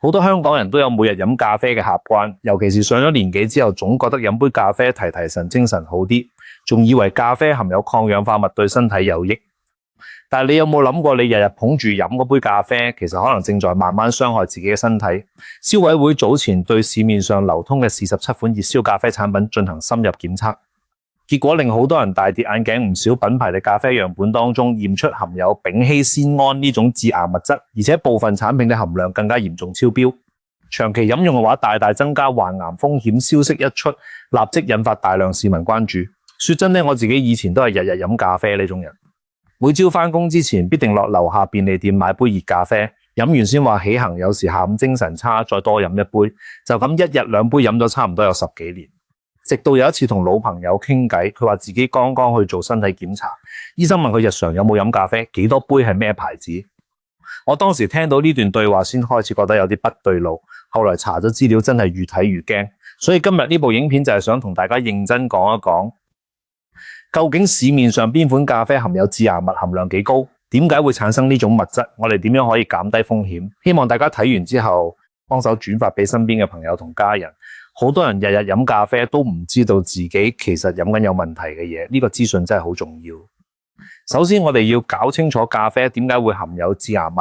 好多香港人都有每日飲咖啡嘅習慣，尤其是上咗年紀之後，總覺得飲杯咖啡提提神，精神好啲，仲以為咖啡含有抗氧化物對身體有益。但係你有冇諗過，你日日捧住飲嗰杯咖啡，其實可能正在慢慢傷害自己嘅身體？消委會早前對市面上流通嘅47款熱銷咖啡產品進行深入檢測，結果令好多人大跌眼鏡。唔少品牌嘅咖啡樣本當中驗出含有丙烯酰胺呢種致癌物質，而且部分產品嘅含量更加嚴重超標。長期飲用嘅話，大大增加患癌風險。消息一出，立即引發大量市民關注。說真呢，我自己以前都係日日飲咖啡呢種人。每朝返工之前必定落樓下便利店買杯熱咖啡，飲完先話起行，有時下午精神差再多飲一杯，就咁一日兩杯飲咗差唔多有10幾年。直到有一次同老朋友傾偈，佢話自己剛剛去做身體檢查，醫生問佢日常有冇飲咖啡，幾多杯係咩牌子。我當時聽到呢段對話先開始覺得有啲不對路，後來查咗資料真係越睇越驚。所以今日呢部影片就係想同大家認真講一講，究竟市面上邊款咖啡含有致癌物含量幾高？點解會產生呢種物質？我哋點樣可以減低風險？希望大家睇完之後幫手轉發俾身邊嘅朋友同家人。好多人日日飲咖啡都唔知道自己其實飲緊有問題嘅嘢，呢個資訊真係好重要。首先我哋要搞清楚咖啡點解會含有致癌物。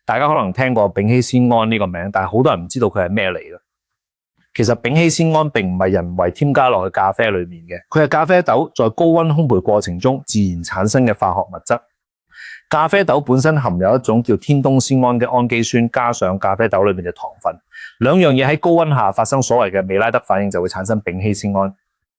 大家可能聽過丙烯酰胺呢個名，但係好多人唔知道佢係咩嚟嘅。其實丙烯酰胺並唔係人為添加落去咖啡裏面嘅，佢係咖啡豆在高溫烘焙過程中自然產生嘅化學物質。咖啡豆本身含有一種叫天冬酰胺嘅氨基酸，加上咖啡豆裏面嘅糖分，兩樣嘢喺高溫下發生所謂嘅美拉德反應，就會產生丙烯酰胺。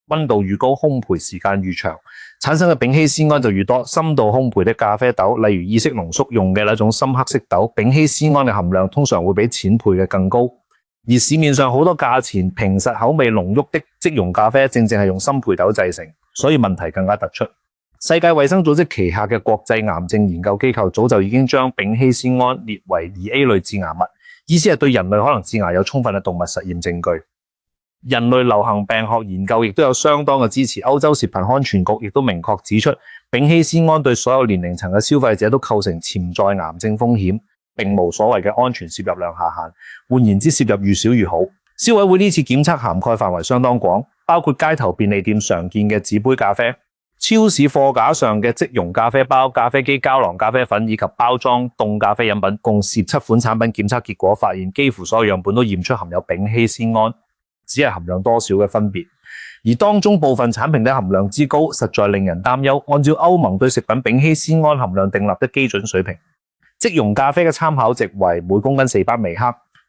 溫度越高，烘焙時間越長，產生嘅丙烯酰胺就越多。深度烘焙的咖啡豆，例如意式濃縮用嘅那種深黑色豆，丙烯酰胺嘅含量通常會比淺焙嘅更高。而市面上好多價錢平實、口味濃郁的即溶咖啡，正正係用深焙豆製成，所以問題更加突出。世界衛生組織旗下嘅國際癌症研究機構早就已經將丙烯酰胺列為2A 類致癌物，意思係對人類可能致癌有充分嘅動物實驗證據。人類流行病學研究亦都有相當嘅支持，歐洲食品安全局亦都明確指出，丙烯酰胺對所有年齡層嘅消費者都構成潛在癌症風險，並無所謂嘅安全攝入量下限。換言之，攝入越少越好。消委會呢次檢測涵蓋範圍相當廣，包括街頭便利店常見嘅紙杯咖啡、超市貨架上嘅即溶咖啡包、咖啡機膠囊咖啡粉以及包裝凍咖啡飲品，共17款產品檢測結果發現，幾乎所有樣本都驗出含有丙烯酰胺，只係含量多少嘅分別。而當中部分產品的含量之高，實在令人擔憂。按照歐盟對食品丙烯酰胺含量訂立的基準水平，即溶咖啡嘅參考值為每公斤4巴微克，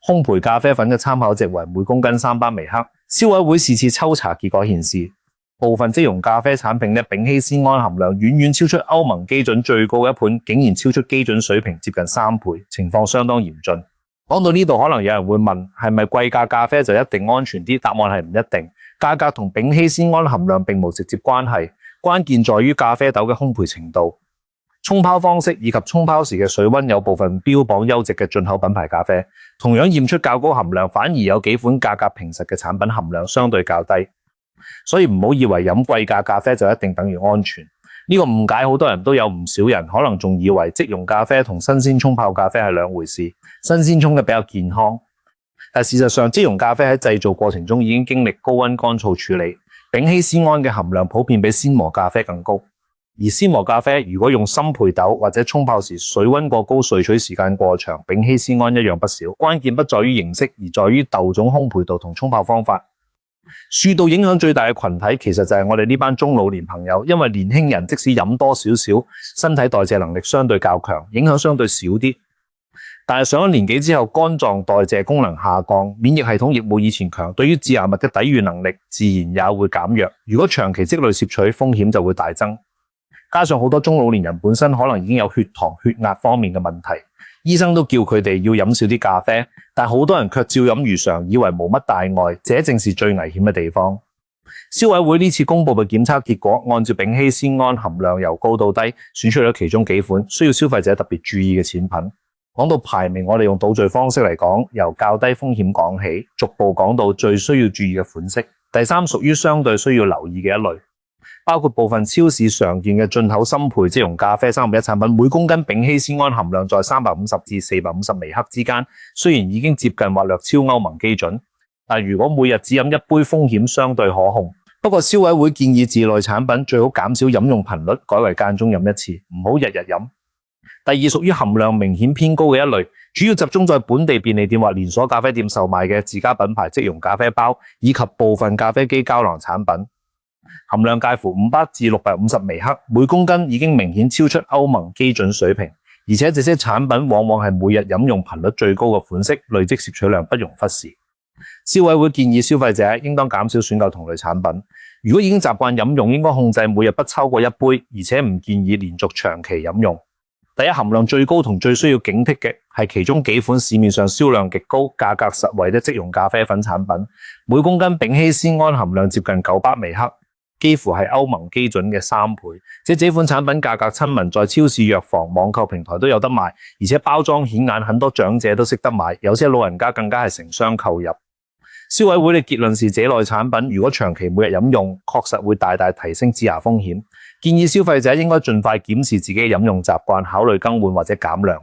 烘焙咖啡粉嘅參考值為每公斤3巴微克。消委會是次抽查結果顯示，部分即溶咖啡產品嘅丙烯酰胺含量遠遠超出歐盟基準最高嘅一盤，竟然超出基準水平接近3倍，情況相當嚴峻。講到呢度，可能有人會問，係咪貴價咖啡就一定安全啲？答案係唔一定，價格同丙烯酰胺含量並無直接關係，關鍵在於咖啡豆嘅烘焙程度、沖泡方式以及沖泡時嘅水溫。有部分標榜優質嘅進口品牌咖啡，同樣驗出較高含量，反而有幾款價格平實嘅產品含量相對較低。所以唔好以為飲貴價咖啡就一定等於安全，呢個誤解好多人都有，唔少人可能仲以為即溶咖啡同新鮮沖泡咖啡係兩回事，新鮮沖嘅比較健康。但事實上，即溶咖啡喺製造過程中已經經歷高溫乾燥處理，丙烯酰胺嘅含量普遍比鮮磨咖啡更高。而鮮磨咖啡如果用深焙豆或者沖泡時水溫過高、萃取時間過長，丙烯酰胺一樣不少。關鍵不在於形式，而在於豆種、烘焙度同沖泡方法。受到影響最大嘅群體其實就係我哋呢班中老年朋友，因為年輕人即使飲多少少，身體代謝能力相對較強，影響相對少啲。但係上咗年紀之後，肝臟代謝功能下降，免疫系統亦冇以前強，對於致癌物嘅抵禦能力自然也會減弱。如果長期積累攝取，風險就會大增。加上好多中老年人本身可能已經有血糖、血壓方面嘅問題，醫生都叫佢哋要飲少啲咖啡，但好多人卻照飲如常，以為冇乜大礙，這正是最危險嘅地方。消委會呢次公布嘅檢測結果，按照丙烯酰胺含量由高到低，選出咗其中幾款需要消費者特別注意嘅產品。講到排名，我哋用倒序方式嚟講，由較低風險講起，逐步講到最需要注意嘅款式。第3屬於相對需要留意嘅一類。包括部分超市常見嘅進口深焙即溶咖啡3合1產品，每公斤丙烯酰胺含量在350至450微克之間，雖然已經接近或略超歐盟基準，但如果每日只飲一杯，風險相對可控。不過消委會建議自類產品最好減少飲用頻率，改為間中飲一次，唔好日日飲。第二，屬於含量明顯偏高嘅一類，主要集中在本地便利店或連鎖咖啡店售賣嘅自家品牌即溶咖啡包，以及部分咖啡機膠囊產品，含量介乎500至650微克，每公斤已經明顯超出歐盟基準水平，而且這些產品往往係每日飲用頻率最高嘅款式，累積攝取量不容忽視。消委會建議消費者應當減少選購同類產品，如果已經習慣飲用，應該控制每日不超過一杯，而且唔建議連續長期飲用。第一，含量最高同最需要警惕嘅係其中幾款市面上銷量極高、價格實惠的即溶咖啡粉產品，每公斤丙烯酰胺含量接近900微克，幾乎係歐盟基準嘅3倍。這款產品價格親民，在超市、藥房、網購平台都有得賣，而且包裝顯眼，很多長者都識得買，有些老人家更加係成箱購入。消委會嘅結論是，這類產品如果長期每日飲用，確實會大大提升致癌風險。建議消費者應該盡快檢視自己嘅飲用習慣，考慮更換或者減量。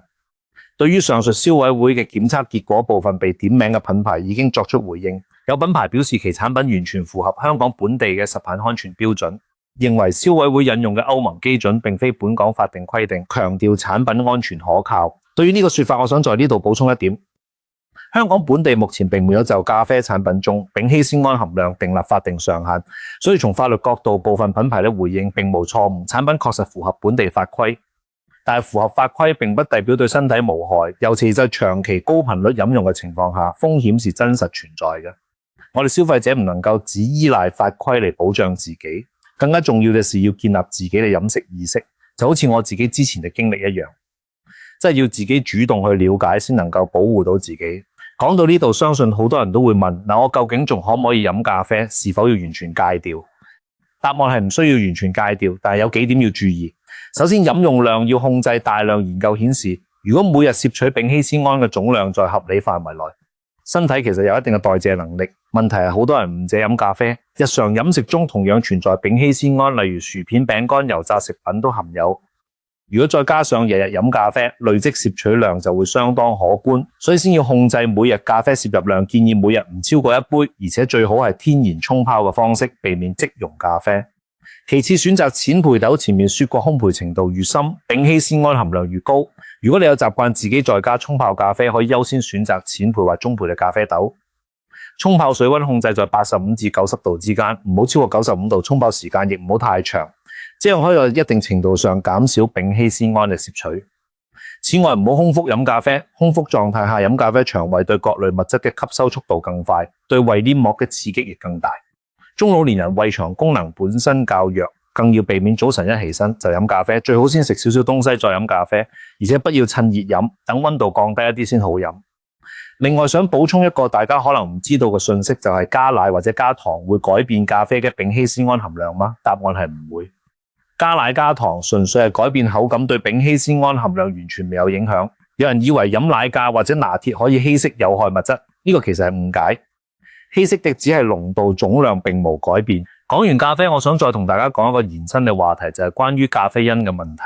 對於上述消委會嘅檢測結果，部分被點名嘅品牌已經作出回應。有品牌表示其產品完全符合香港本地嘅食品安全標準，認為消委會引用嘅歐盟基準並非本港法定規定，強調產品安全可靠。對於呢個說法，我想在呢度補充一點。香港本地目前並沒有就咖啡產品中丙烯酰胺含量訂立法定上限，所以從法律角度，部分品牌的回應並無錯誤，產品確實符合本地法規。但係符合法規並不代表對身體無害，尤其在長期高頻率飲用嘅情況下，風險是真實存在嘅。我哋消費者唔能夠只依賴法規嚟保障自己，更加重要嘅是要建立自己嘅飲食意識，就好似我自己之前嘅經歷一樣，即係要自己主動去了解，先能夠保護到自己。講到呢度，相信好多人都會問，我究竟仲可唔可以飲咖啡？是否要完全戒掉？答案係唔需要完全戒掉，但係有幾點要注意。首先，飲用量要控制，大量研究顯示，如果每日攝取丙烯酰胺嘅總量在合理範圍內，身體其實有一定嘅代謝能力。問題係好多人唔捨飲咖啡，日常飲食中同樣存在丙烯酰胺，例如薯片、餅乾、油炸食品都含有。如果再加上日日飲咖啡，累積攝取量就會相當可觀，所以先要控制每日咖啡攝入量，建議每日唔超過一杯，而且最好係天然沖泡嘅方式，避免即溶咖啡。其次，選擇淺焙豆，前面說過烘焙程度越深，丙烯酰胺含量越高。如果你有習慣自己在家沖泡咖啡，可以優先選擇淺焙或中焙嘅咖啡豆。沖泡水溫控制在85至90度之間，唔好超過95度，沖泡時間亦唔好太長。這樣可以在一定程度上減少丙烯酰胺嘅攝取。此外，唔好空腹飲咖啡，空腹狀態下飲咖啡，腸胃對各類物質嘅吸收速度更快，對胃黏膜嘅刺激亦更大。中老年人胃腸功能本身較弱，更要避免早晨一起身就飲咖啡，最好先食少少東西再飲咖啡，而且不要趁熱飲，等溫度降低一啲先好飲。另外，想補充一個大家可能唔知道嘅信息，就係加奶或者加糖會改變咖啡嘅丙烯酰胺含量嗎？答案係唔會。加奶加糖純粹係改變口感，對丙烯酰胺含量完全未有影響。有人以為飲奶咖或者拿鐵可以稀釋有害物質，呢個其實係誤解。稀釋的只係濃度，總量並無改變。講完咖啡，我想再同大家講一個延伸嘅話題，就係關於咖啡因嘅問題。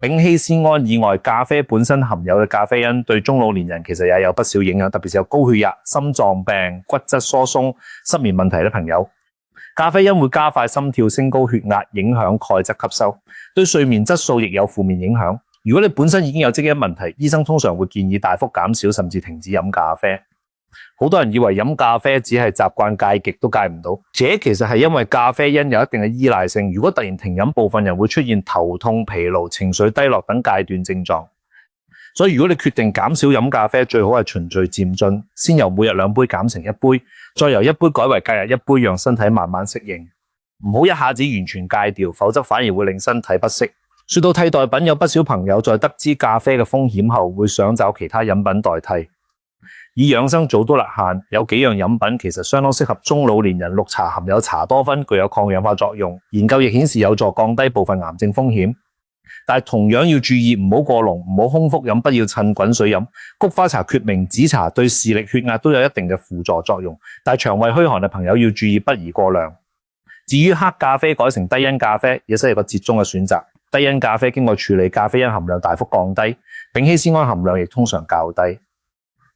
丙烯酰胺以外，咖啡本身含有嘅咖啡因對中老年人其實也有不少影響，特別是有高血壓、心臟病、骨質疏鬆、失眠問題嘅朋友。咖啡因會加快心跳、升高血壓，影響鈣質吸收，對睡眠質素亦有負面影響。如果你本身已經有積因問題，醫生通常會建議大幅減少甚至停止飲咖啡。好多人以為飲咖啡只係習慣戒極都戒唔到，這其實係因為咖啡因有一定嘅依賴性。如果突然停飲，部分人會出現頭痛、疲勞、情緒低落等戒斷症狀。所以如果你決定減少飲咖啡，最好係循序漸進，先由每日2杯減成1杯，再由1杯改為隔日1杯，讓身體慢慢適應。唔好一下子完全戒掉，否則反而會令身體不適。說到替代品，有不少朋友在得知咖啡嘅風險後，會想找其他飲品代替。以養生組都立限，有幾樣飲品其實相當適合中老年人。綠茶含有茶多酚，具有抗氧化作用，研究亦顯示有助降低部分癌症風險。但係同樣要注意，唔好過濃，唔好空腹飲，不要趁滾水飲。菊花茶、決明子茶對視力、血壓都有一定嘅輔助作用，但係腸胃虛寒嘅朋友要注意，不宜過量。至於黑咖啡改成低因咖啡，亦都係個折中嘅選擇。低因咖啡經過處理，咖啡因含量大幅降低，丙烯酰胺含量亦通常較低，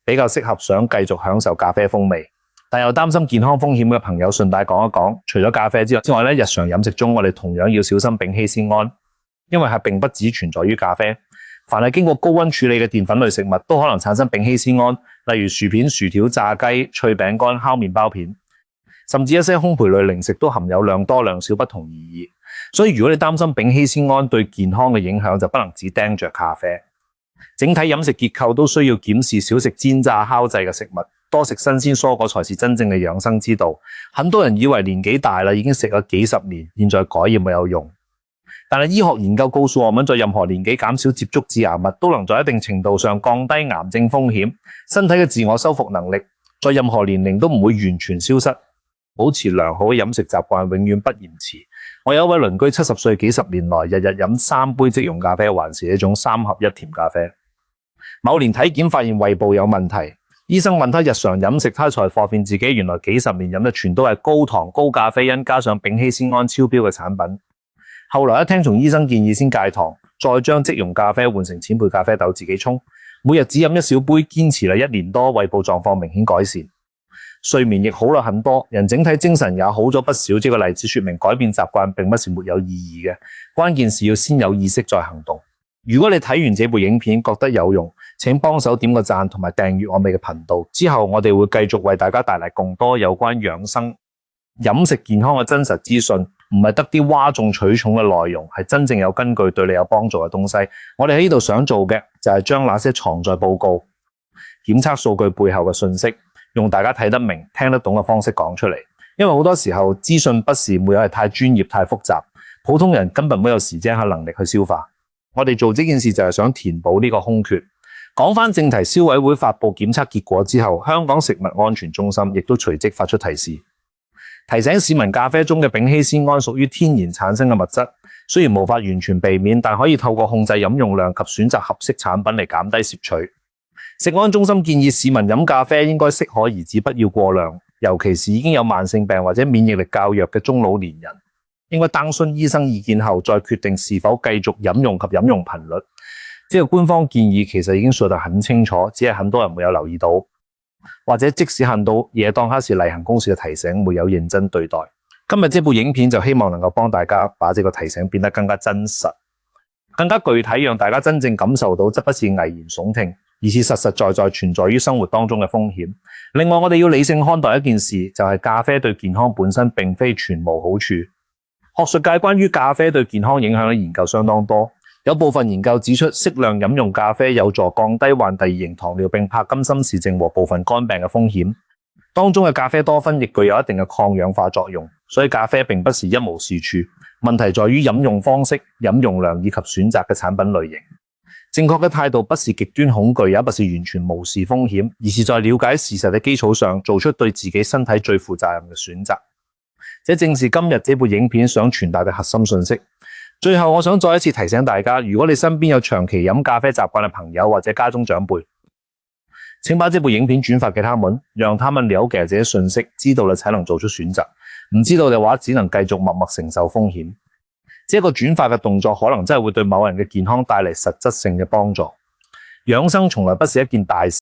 比較適合想繼續享受咖啡風味，但又擔心健康風險嘅朋友，順帶講一講，除咗咖啡之外咧，日常飲食中我哋同樣要小心丙烯酰胺，因為係並不只存在於咖啡，凡係經過高溫處理嘅澱粉類食物都可能產生丙烯酰胺，例如薯片、薯條、炸雞、脆餅乾、烤麵包片，甚至一些烘焙類零食都含有量多量少不同而異。所以如果你擔心丙烯酰胺對健康嘅影響，就不能只盯着咖啡。整體飲食結構都需要檢視少食煎炸烤製嘅食物，多食新鮮蔬果才是真正嘅養生之道。很多人以為年紀大啦，已經食咗幾十年，現在改要冇有用。但係醫學研究告訴我們，在任何年紀減少接觸致癌物，都能在一定程度上降低癌症風險。身體嘅自我修復能力，在任何年齡都唔會完全消失。保持良好嘅飲食習慣，永遠不延遲。我有一位鄰居70歲，幾十年來日日飲3杯即溶咖啡，還是一種3合1甜咖啡。某年體檢發現胃部有問題，醫生問他日常飲食，他才發現自己原來幾十年飲嘅全都係高糖、高咖啡因加上丙烯酰胺超標嘅產品。後來一聽從醫生建議先戒糖，再將即溶咖啡換成淺焙咖啡豆自己沖，每日只飲一小杯，堅持了1年多，胃部狀況明顯改善。睡眠亦好了很多，人整體精神也好咗不少。這個例子說明改變習慣並不是沒有意義嘅，關鍵是要先有意識再行動。如果你睇完這部影片覺得有用，請幫手點個讚同埋訂閱我哋嘅頻道。之後我哋會繼續為大家帶來更多有關養生、飲食健康嘅真實資訊，唔係得啲嘩眾取寵嘅內容，係真正有根據對你有幫助嘅東西。我哋喺呢度想做嘅就係將那些藏在報告、檢測數據背後嘅信息，用大家睇得明、聽得懂嘅方式講出嚟。因為好多時候資訊不是沒有係太專業、太複雜，普通人根本沒有時間和能力去消化。我哋做這件事就係想填補呢個空缺。講返正題，消委會發布檢測結果之後，香港食物安全中心亦都隨即發出提示，提醒市民咖啡中嘅丙烯酰胺屬於天然產生嘅物質，雖然無法完全避免，但可以透過控制飲用量及選擇合適產品嚟減低攝取。食安中心建議市民飲咖啡應該適可而止，不要過量，尤其是已經有慢性病或者免疫力較弱嘅中老年人，應該徵詢醫生意見後再決定是否繼續飲用及飲用頻率。這個官方建議其實已經說得很清楚，只係很多人沒有留意到，或者即使看到也當它是例行公事嘅提醒，沒有認真對待。今日這部影片就希望能夠幫大家把這個提醒變得更加真實、更加具體，讓大家真正感受到，則不是危言聳聽，而是實實在在存在於生活當中嘅風險。另外，我哋要理性看待一件事，就係咖啡對健康本身並非全無好處。學術界關於咖啡對健康影響嘅研究相當多，有部分研究指出，適量飲用咖啡有助降低患第二型糖尿病、帕金森氏症和部分肝病嘅風險。當中嘅咖啡多酚亦具有一定嘅抗氧化作用，所以咖啡並不是一無是處。問題在於飲用方式、飲用量以及選擇嘅產品類型。正確嘅態度不是極端恐懼，也不是完全無視風險，而是在了解事實嘅基礎上，做出對自己身體最負責任嘅選擇。這正是今日這部影片想傳達嘅核心信息。最後，我想再一次提醒大家，如果你身邊有長期飲咖啡習慣嘅朋友或者家中長輩，請把這部影片轉發給他們，讓他們了解這些信息，知道了才能做出選擇。唔知道嘅話，只能繼續默默承受風險。這個轉發嘅動作可能真係會對某人嘅健康帶嚟實質性嘅幫助。養生從來不是一件大事，